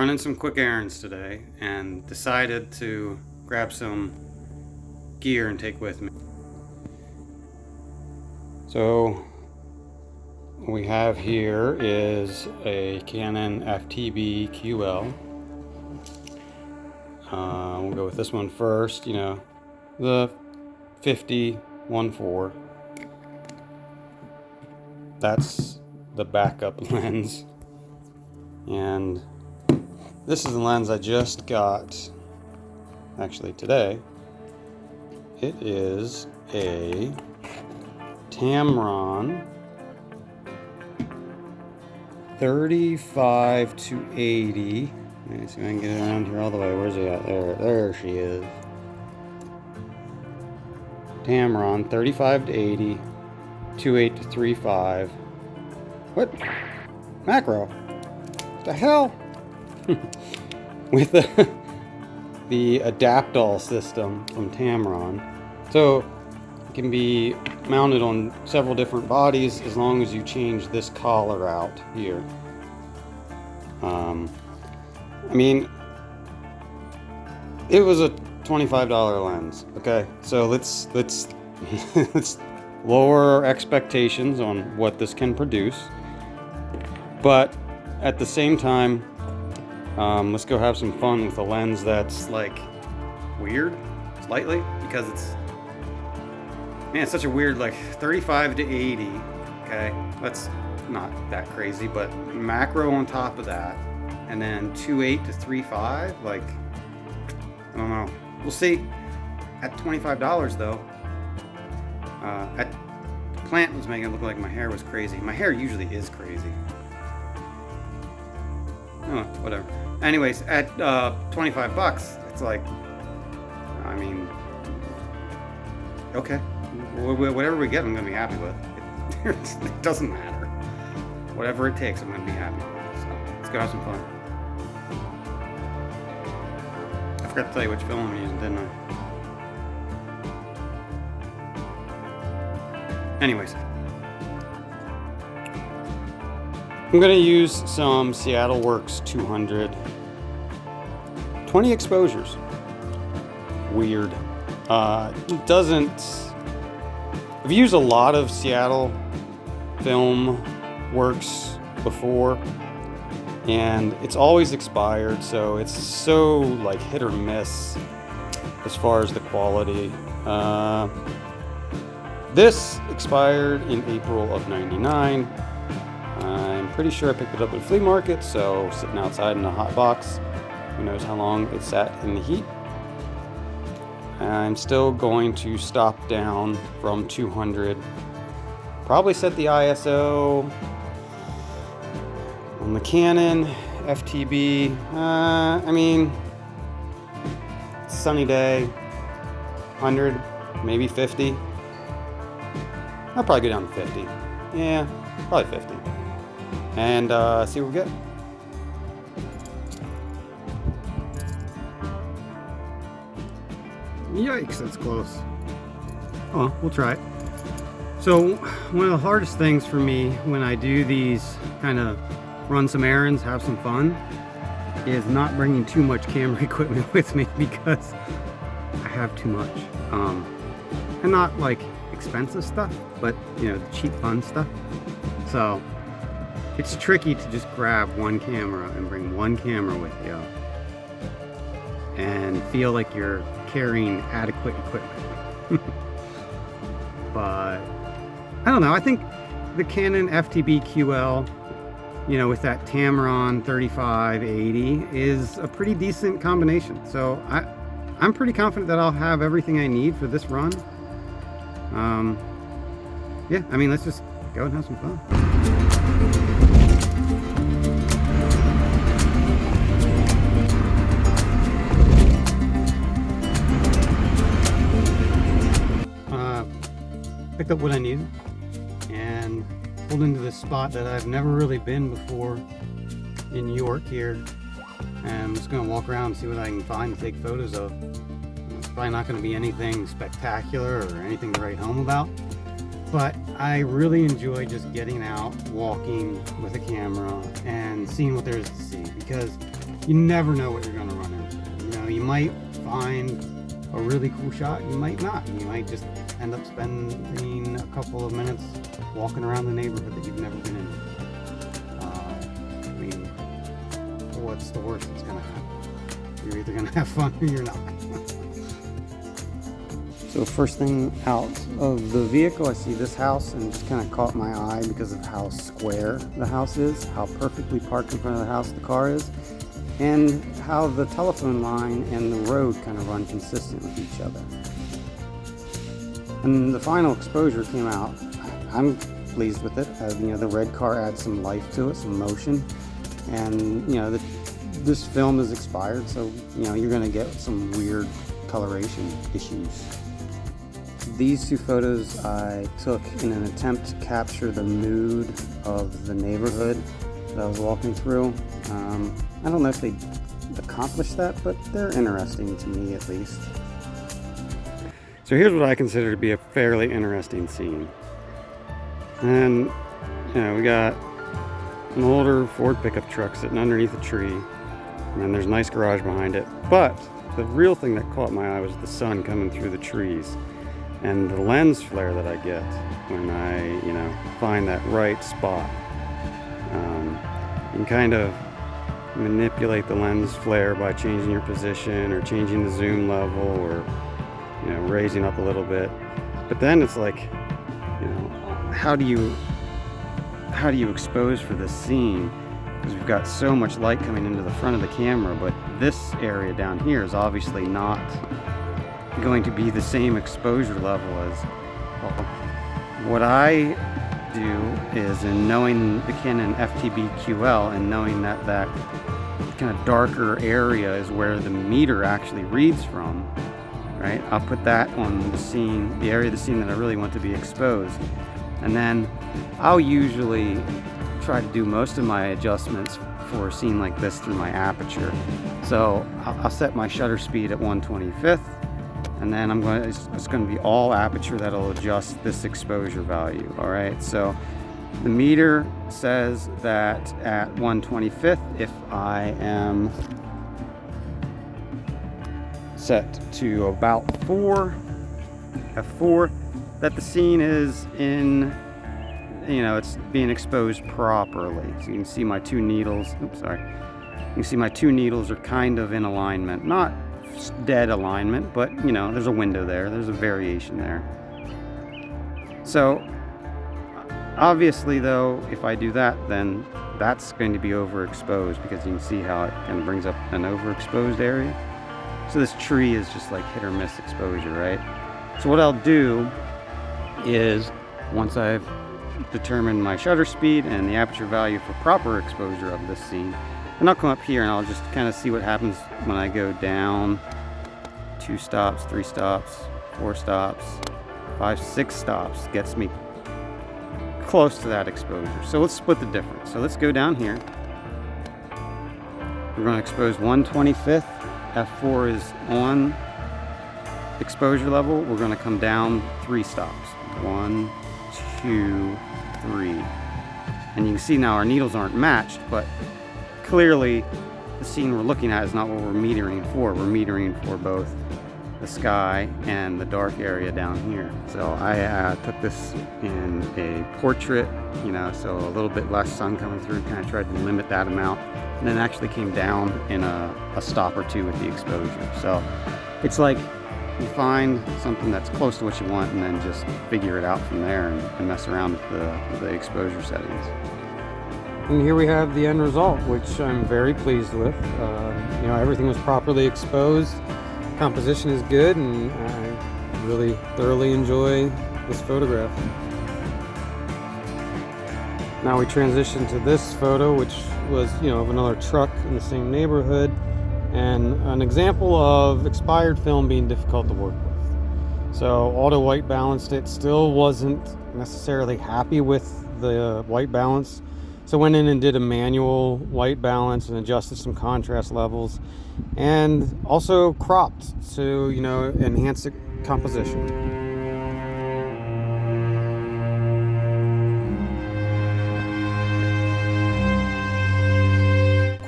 running some quick errands today and decided to grab some gear and take with me. So what we have here is a Canon FTbql. We'll go with this one first, the 50-1.4. That's the backup lens. And this is the lens I just got, actually today. It is a Tamron 35-80. Let me see if I can get it around here all the way. Where's he at? There she is. Tamron 35-80, 28-35. What? Macro? What the hell? With the Adaptol system from Tamron. So it can be mounted on several different bodies as long as you change this collar out here. I mean, it was a $25 lens. Okay, so let's let's lower our expectations on what this can produce, but at the same time, let's go have some fun with a lens that's like weird, slightly, because it's such a weird, like 35-80. Okay, that's not that crazy, but macro on top of that, and then 28-35. Like, I don't know. We'll see. At $25 though, at the plant was making it look like my hair was crazy. My hair usually is crazy. Oh, whatever. Anyways, at $25, it's like, I mean, okay, whatever we get, I'm gonna be happy with. It doesn't matter. Whatever it takes, I'm gonna be happy with. So let's go have some fun. I forgot to tell you which film I'm using, didn't I? Anyways, I'm going to use some FilmWorks 200. 20 exposures. Weird. It doesn't... I've used a lot of Seattle FilmWorks before, and it's always expired, so it's so like hit or miss as far as the quality. This expired in April of '99. I'm pretty sure I picked it up at a flea market, so sitting outside in a hot box, who knows how long it sat in the heat. I'm still going to stop down from 200. Probably set the ISO on the Canon FTB. I mean, sunny day, 100, maybe 50. I'll probably go down to 50. Yeah, probably 50. And see what we get. Yikes, that's close. Oh, we'll try it. So one of the hardest things for me when I do these kind of run some errands, have some fun, is not bringing too much camera equipment with me because I have too much. And not like expensive stuff, but the cheap fun stuff. So it's tricky to just grab one camera and bring one camera with you and feel like you're carrying adequate equipment. But I don't know, I think the Canon FTbql, with that Tamron 35-80 is a pretty decent combination. So I'm pretty confident that I'll have everything I need for this run. Yeah, I mean, let's just go and have some fun. Picked up what I needed and pulled into this spot that I've never really been before in New York here. And I'm just going to walk around and see what I can find to take photos of. It's probably not going to be anything spectacular or anything to write home about, but I really enjoy just getting out, walking with a camera and seeing what there is to see, because you never know what you're going to run into. You know, you might find a really cool shot, you might not. You might just end up spending a couple of minutes walking around the neighborhood that you've never been in. I mean, what's the worst that's going to happen? You're either going to have fun or you're not. So first thing out of the vehicle, I see this house and just kind of caught my eye because of how square the house is, how perfectly parked in front of the house the car is, and how the telephone line and the road kind of run consistent with each other. And the final exposure came out. I'm pleased with it. You know, the red car adds some life to it, some motion, and you know, this film is expired, so you know you're going to get some weird coloration issues. These two photos I took in an attempt to capture the mood of the neighborhood that I was walking through. I don't know if they accomplished that, but they're interesting to me at least. So here's what I consider to be a fairly interesting scene. And you know, we got an older Ford pickup truck sitting underneath a tree, and there's a nice garage behind it. But the real thing that caught my eye was the sun coming through the trees. And the lens flare that I get when I, you know, find that right spot. You can kind of manipulate the lens flare by changing your position or changing the zoom level or, you know, raising up a little bit. But then it's like, you know, how do you expose for this scene? Because we've got so much light coming into the front of the camera, but this area down here is obviously not going to be the same exposure level as what I do is, in knowing the Canon FTbql and knowing that that kind of darker area is where the meter actually reads from, right? I'll put that on the scene, the area of the scene that I really want to be exposed, and then I'll usually try to do most of my adjustments for a scene like this through my aperture. So I'll set my shutter speed at 1/25. And then it's going to be all aperture that'll adjust this exposure value. All right, so the meter says that at 1/25, if I am set to about f4, that the scene is in, you know, it's being exposed properly. So you can see my two needles. Oops, sorry. You can see my two needles are kind of in alignment, not dead alignment, but you know, there's a window there, there's a variation there. So obviously though, if I do that, then that's going to be overexposed, because you can see how it kind of brings up an overexposed area. So this tree is just like hit or miss exposure, right? So what I'll do is, once I've determined my shutter speed and the aperture value for proper exposure of this scene, and I'll come up here and I'll just kind of see what happens when I go down 2 stops, 3 stops, 4 stops, 5, 6 stops, gets me close to that exposure. So let's split the difference. So let's go down here. We're going to expose 1/25. F4 is on exposure level. We're going to come down 3 stops. 1, 2, 3. And you can see now our needles aren't matched, but clearly the scene we're looking at is not what we're metering for. We're metering for both the sky and the dark area down here. So I took this in a portrait, you know, so a little bit less sun coming through, kind of tried to limit that amount, and then actually came down in a stop or two with the exposure. So it's like you find something that's close to what you want and then just figure it out from there and mess around with the exposure settings. And here we have the end result, which I'm very pleased with. You know, everything was properly exposed. Composition is good, and I really thoroughly enjoy this photograph. Now we transition to this photo, which was, you know, of another truck in the same neighborhood, and an example of expired film being difficult to work with. So auto white balanced it, still wasn't necessarily happy with the white balance. So went in and did a manual white balance and adjusted some contrast levels, and also cropped to, you know, enhance the composition.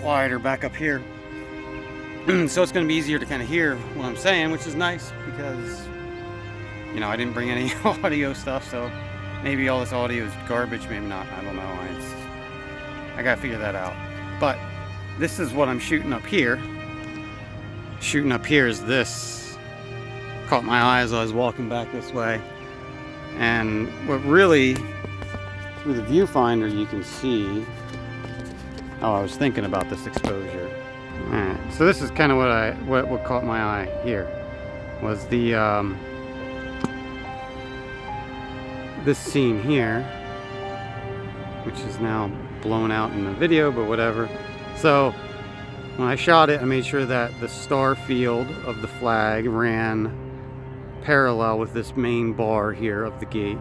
Quieter back up here. So it's going to be easier to kind of hear what I'm saying, which is nice because, you know, I didn't bring any audio stuff, so maybe all this audio is garbage, maybe not, I don't know. I got to figure that out. But this is what I'm shooting up here. Shooting up here is this. Caught my eye as I was walking back this way. And what really, through the viewfinder, you can see how I was thinking about this exposure. Alright, so this is kind of what caught my eye here. Was the this scene here, which is now blown out in the video, but whatever. So when I shot it, I made sure that the star field of the flag ran parallel with this main bar here of the gate.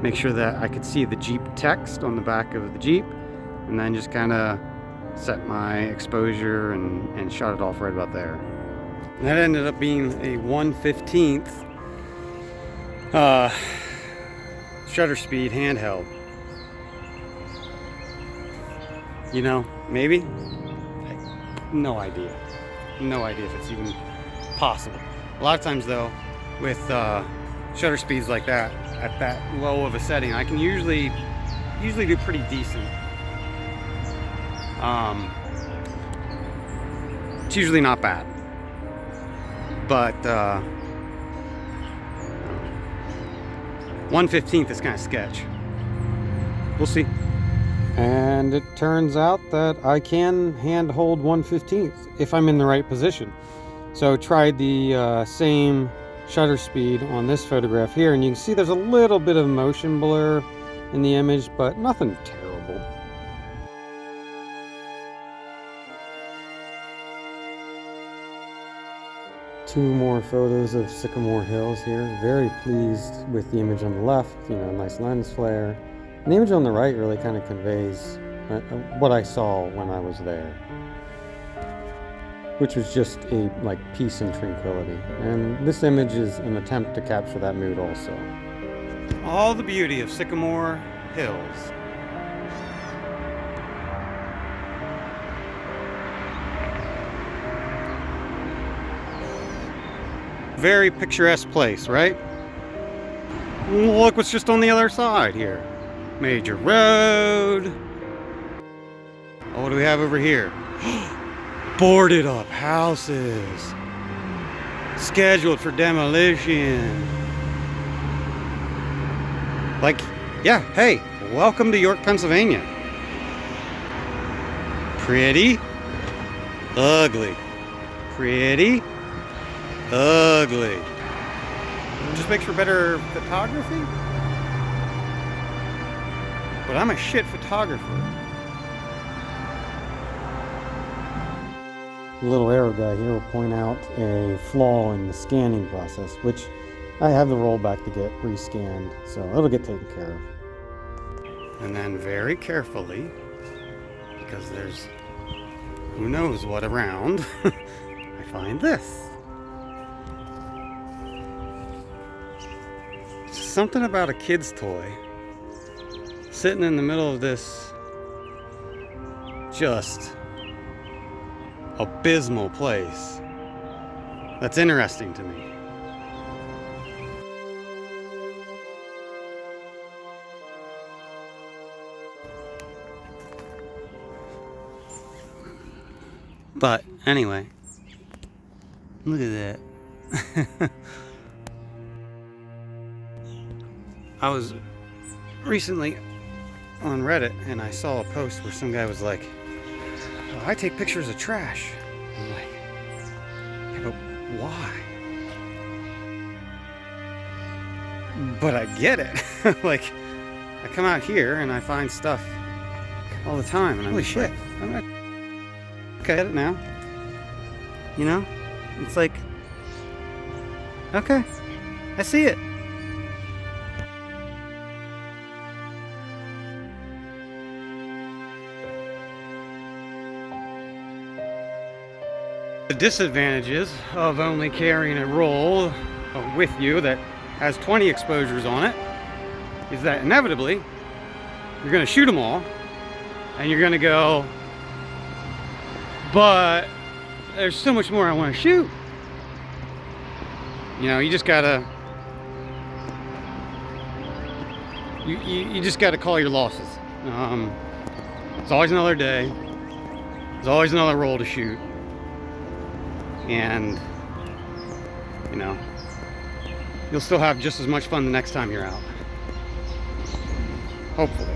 Make sure that I could see the Jeep text on the back of the Jeep, and then just kind of set my exposure and shot it off right about there. And that ended up being a 1/15th shutter speed handheld. You know, maybe? No idea. No idea if it's even possible. A lot of times though, with shutter speeds like that, at that low of a setting, I can usually do pretty decent. It's usually not bad, but 1/15th is kind of sketch. We'll see. And it turns out that I can hand hold 1/15th if I'm in the right position. So tried the same shutter speed on this photograph here, and you can see there's a little bit of motion blur in the image, but nothing terrible. Two more photos of Sycamore Hills here. Very pleased with the image on the left, you know, nice lens flare. And the image on the right really kind of conveys what I saw when I was there, which was just a peace and tranquility. And this image is an attempt to capture that mood also. All the beauty of Sycamore Hills. Very picturesque place, right? Look what's just on the other side here. Major road. Oh, what do we have over here? Boarded up houses. Scheduled for demolition. Yeah, hey, welcome to York, Pennsylvania. Pretty. Ugly. Pretty. Ugly. Just makes for better photography. But I'm a shit photographer. The little arrow guy here will point out a flaw in the scanning process, which I have the rollback to get rescanned, so it'll get taken care of. And then very carefully, because there's who knows what around, I find this. Something about a kid's toy sitting in the middle of this just abysmal place. That's interesting to me. But anyway, look at that. I was recently on Reddit and I saw a post where some guy was like, oh, I take pictures of trash. I'm like, yeah, but why? But I get it. Like, I come out here and I find stuff all the time and I'm holy shit. I'm not, okay, I get it now. You know? It's like, okay, I see it. The disadvantages of only carrying a roll with you that has 20 exposures on it is that inevitably you're going to shoot them all and you're going to go, but there's so much more I want to shoot. You know, you just gotta, you just gotta call your losses. It's always another day. There's always another roll to shoot. And, you know, you'll still have just as much fun the next time you're out. Hopefully.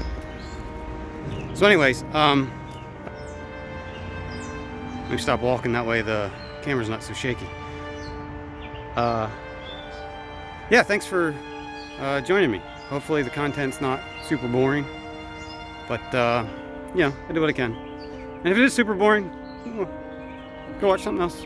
So anyways, let me stop walking, that way the camera's not so shaky. Yeah, thanks for joining me. Hopefully the content's not super boring, but yeah, I do what I can. And if it is super boring, well, go watch something else.